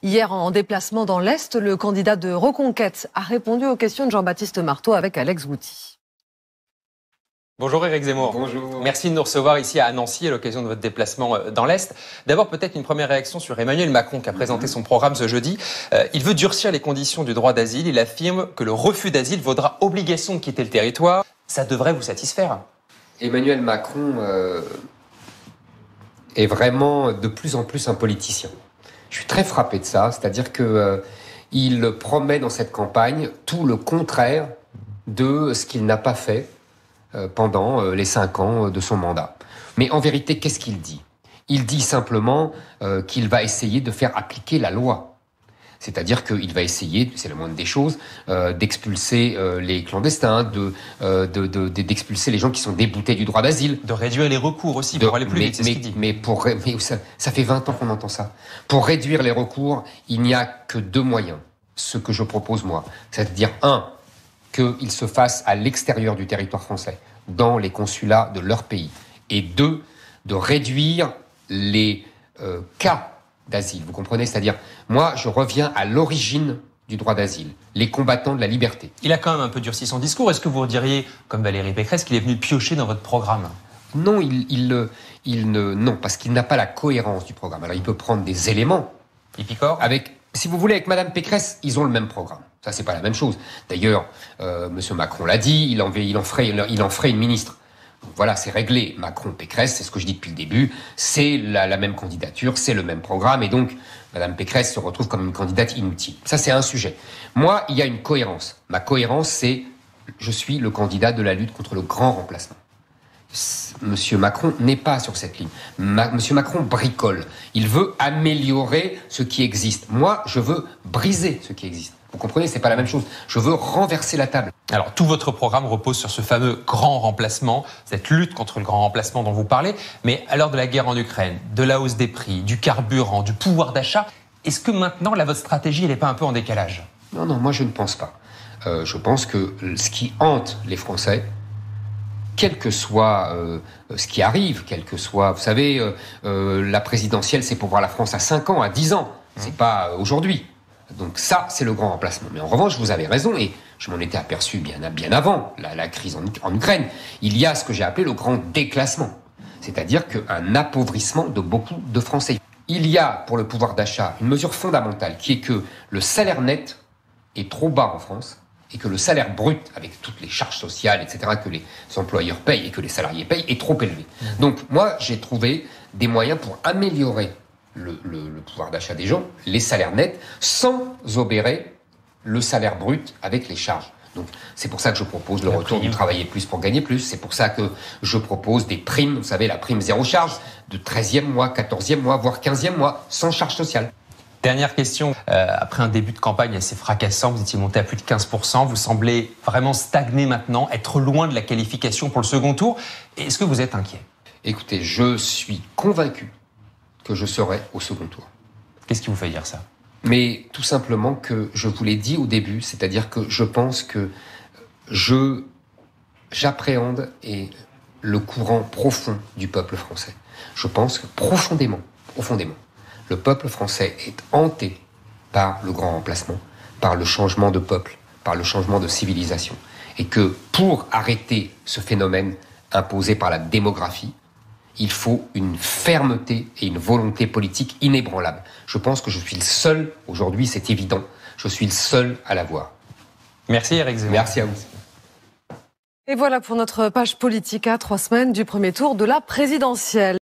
Hier, en déplacement dans l'Est, le candidat de Reconquête a répondu aux questions de Jean-Baptiste Marteau avec Alex Gouty. Bonjour Éric Zemmour. Bonjour. Merci de nous recevoir ici à Nancy à l'occasion de votre déplacement dans l'Est. D'abord, peut-être une première réaction sur Emmanuel Macron qui a présenté son programme ce jeudi. Il veut durcir les conditions du droit d'asile. Il affirme que le refus d'asile vaudra obligation de quitter le territoire. Ça devrait vous satisfaire. Emmanuel Macron est vraiment de plus en plus un politicien. Je suis très frappé de ça, c'est-à-dire que il promet dans cette campagne tout le contraire de ce qu'il n'a pas fait pendant les 5 ans de son mandat. Mais en vérité, qu'est-ce qu'il dit ? Il dit simplement qu'il va essayer de faire appliquer la loi. C'est-à-dire qu'il va essayer, c'est la moindre des choses, d'expulser les clandestins, d'expulser les gens qui sont déboutés du droit d'asile. De réduire les recours aussi, pour aller plus vite, c'est ce qu'il dit. Mais ça fait 20 ans qu'on entend ça. Pour réduire les recours, il n'y a que 2 moyens. Ce que je propose moi, c'est-à-dire qu'il se fasse à l'extérieur du territoire français, dans les consulats de leur pays. Et 2, de réduire les cas d'asile. Vous comprenez ? C'est-à-dire, moi, je reviens à l'origine du droit d'asile, les combattants de la liberté. Il a quand même un peu durci son discours. Est-ce que vous diriez, comme Valérie Pécresse, qu'il est venu piocher dans votre programme ? Non, non, parce qu'il n'a pas la cohérence du programme. Alors, il peut prendre des éléments. Il picore ? Si vous voulez, avec Madame Pécresse, ils ont le même programme. Ça, c'est pas la même chose. D'ailleurs, Monsieur Macron l'a dit, il en ferait une ministre. Donc voilà, c'est réglé. Macron-Pécresse, c'est ce que je dis depuis le début, c'est la même candidature, c'est le même programme, et donc Madame Pécresse se retrouve comme une candidate inutile. Ça, c'est un sujet. Moi, il y a une cohérence. Ma cohérence, c'est je suis le candidat de la lutte contre le grand remplacement. Monsieur Macron n'est pas sur cette ligne. Monsieur Macron bricole. Il veut améliorer ce qui existe. Moi, je veux briser ce qui existe. Vous comprenez, c'est pas la même chose. Je veux renverser la table. Alors, tout votre programme repose sur ce fameux grand remplacement, cette lutte contre le grand remplacement dont vous parlez. Mais à l'heure de la guerre en Ukraine, de la hausse des prix, du carburant, du pouvoir d'achat, est-ce que maintenant, là, votre stratégie, elle n'est pas un peu en décalage ? Non, moi, je ne pense pas. Je pense que ce qui hante les Français, quel que soit ce qui arrive, quel que soit... Vous savez, la présidentielle, c'est pour voir la France à 5 ans, à 10 ans. C'est pas aujourd'hui. Donc ça, c'est le grand remplacement. Mais en revanche, vous avez raison, et je m'en étais aperçu bien avant la crise en Ukraine. Il y a ce que j'ai appelé le grand déclassement. C'est-à-dire qu'un appauvrissement de beaucoup de Français. Il y a, pour le pouvoir d'achat, une mesure fondamentale qui est que le salaire net est trop bas en France, et que le salaire brut, avec toutes les charges sociales, etc., que les employeurs payent et que les salariés payent, est trop élevé. Donc moi, j'ai trouvé des moyens pour améliorer le pouvoir d'achat des gens, les salaires nets, sans obérer le salaire brut avec les charges. Donc c'est pour ça que je propose le retour du travailler plus pour gagner plus. C'est pour ça que je propose des primes, vous savez, la prime zéro charge, de 13e mois, 14e mois, voire 15e mois, sans charge sociale. Dernière question. Après un début de campagne assez fracassant, vous étiez monté à plus de 15%. Vous semblez vraiment stagner maintenant, être loin de la qualification pour le second tour. Est-ce que vous êtes inquiet ? Écoutez, je suis convaincu que je serai au second tour. Qu'est-ce qui vous fait dire ça ? Mais tout simplement que je vous l'ai dit au début, c'est-à-dire que je pense que j'appréhende le courant profond du peuple français. Je pense que profondément, le peuple français est hanté par le grand remplacement, par le changement de peuple, par le changement de civilisation. Et que pour arrêter ce phénomène imposé par la démographie, il faut une fermeté et une volonté politique inébranlable. Je pense que je suis le seul, aujourd'hui c'est évident, je suis le seul à l'avoir. Merci Éric Zemmour. Merci à vous. Et voilà pour notre page politique à 3 semaines du premier tour de la présidentielle.